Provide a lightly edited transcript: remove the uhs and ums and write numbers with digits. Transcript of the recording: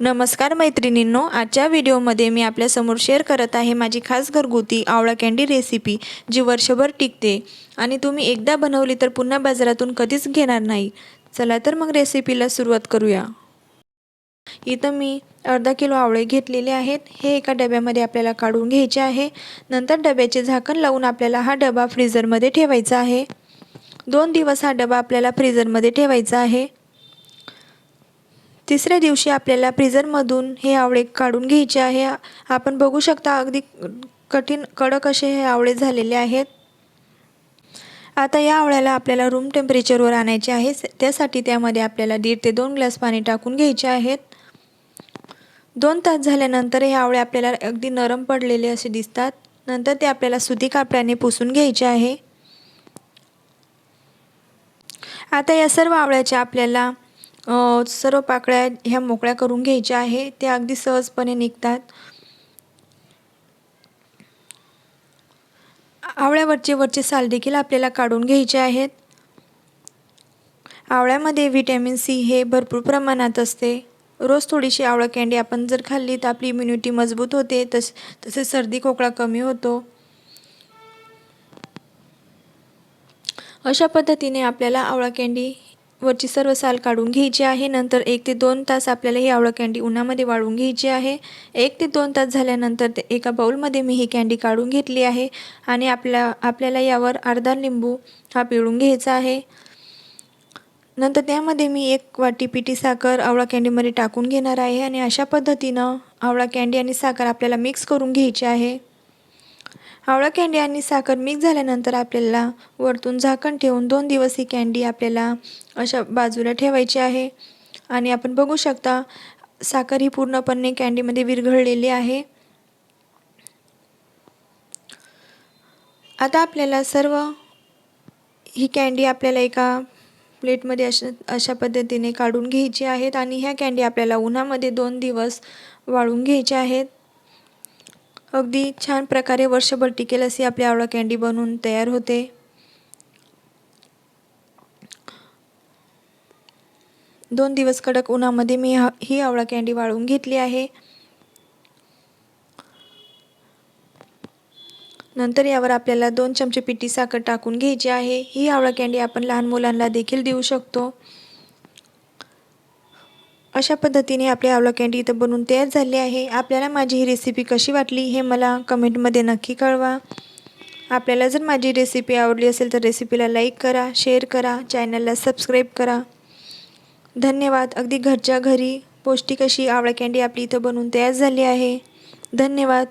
नमस्कार मैत्रिणींनो, आजच्या व्हिडिओमध्ये मी आपल्यासमोर शेअर करत आहे माझी खास घरगुती आवळा कँडी रेसिपी, जी वर्षभर टिकते आणि तुम्ही एकदा बनवली तर पुन्हा बाजारातून कधीच घेणार नाही। चला तर मग रेसिपीला सुरुवात करूया। इथं मी अर्धा किलो आवळे घेतलेले आहेत। हे एका डब्यामध्ये आपल्याला काढून घ्यायचे आहे। नंतर डब्याचे झाकण लावून आपल्याला हा डबा फ्रीझरमध्ये ठेवायचा आहे। 2 दिवस हा डबा आपल्याला फ्रीझरमध्ये ठेवायचा आहे। तिसऱ्या दिवशी आपल्याला फ्रीझरमधून हे आवळे काढून घ्यायचे आहे। आपण बघू शकता अगदी कडक असे हे आवळे झालेले आहेत। आता या आवळ्याला आपल्याला रूम टेम्परेचरवर आणायचे आहे। त्यासाठी त्यामध्ये आपल्याला 1.5 ते 2 ग्लास पाणी टाकून घ्यायचे आहेत। 2 तास झाल्यानंतर हे आवळे आपल्याला अगदी नरम पडलेले असे दिसतात। नंतर ते आपल्याला सुती कापडाने पुसून घ्यायचे आहे। आता या सर्व आवळ्याच्या आपल्याला सर्व पाकळ्या ह्या मोकळ्या करून घ्यायच्या आहे। ते अगदी सहजपणे निघतात। आवळ्यावरचे साल देखील आपल्याला काढून घ्यायचे आहेत। आवळ्यामध्ये व्हिटॅमिन सी हे भरपूर प्रमाणात असते। रोज थोडीशी आवळा कँडी आपण जर खाल्ली तर आपली इम्युनिटी मजबूत होते, तसेच सर्दी खोकला कमी होतो। अशा पद्धतीने आपल्याला आवळा कँडी वरची सर्व साल काढून घ्यायची आहे। नंतर 1 ते 2 तास आपल्याला ही आवळा कँडी उन्हामध्ये वाळवून घ्यायची आहे। 1 ते 2 तास झाल्यानंतर एका बाउलमध्ये मी ही कँडी काढून घेतली आहे आणि आपल्याला यावर अर्धा लिंबू हा पिळून घ्यायचा आहे। नंतर त्यामध्ये मी 1 वाटी पिठी साखर आवळा कँडीमध्ये टाकून घेणार आहे आणि अशा पद्धतीनं आवळा कँडी आणि साखर आपल्याला मिक्स करून घ्यायची आहे। आवळा कँडी आणि साखर मिक्स झाल्यानंतर आपल्याला वरतून झाकण ठेवून 2 दिवस ही कँडी आपल्याला अशा बाजूला ठेवायची आहे। आणि आपण बघू शकता साखर ही पूर्णपणे कँडीमध्ये विरघळलेली आहे। आता आपल्याला सर्व ही कँडी आपल्याला एका प्लेटमध्ये अशा पद्धतीने काढून घ्यायची आहेत आणि ह्या कँडी आपल्याला उन्हामध्ये 2 दिवस वाळवून घ्यायच्या आहेत। अगदी छान प्रकारे वर्षभर टिकेल अशी आपली आवळा कँडी बनवून तयार होते। 2 दिवस कडक उन्हामध्ये मी ही आवळा कँडी वाळवून घेतली आहे। नंतर यावर आपल्याला 2 चमचे पिठी साखर टाकून घ्यायची आहे। ही आवळा कँडी आपण लहान मुलांना देखील देऊ शकतो। अशा पद्धतीने आपली आवळा कँडी इथं बनवून तयार झाली आहे। आपल्याला माझी ही रेसिपी कशी वाटली हे मला कमेंटमध्ये नक्की कळवा। आपल्याला जर माझी रेसिपी आवडली असेल तर रेसिपीला लाईक करा, शेअर करा, चॅनलला सबस्क्राईब करा। धन्यवाद। अगदी घरच्या घरी पौष्टिक अशी आवळा कँडी आपली इथं बनवून तयार झाली आहे। धन्यवाद।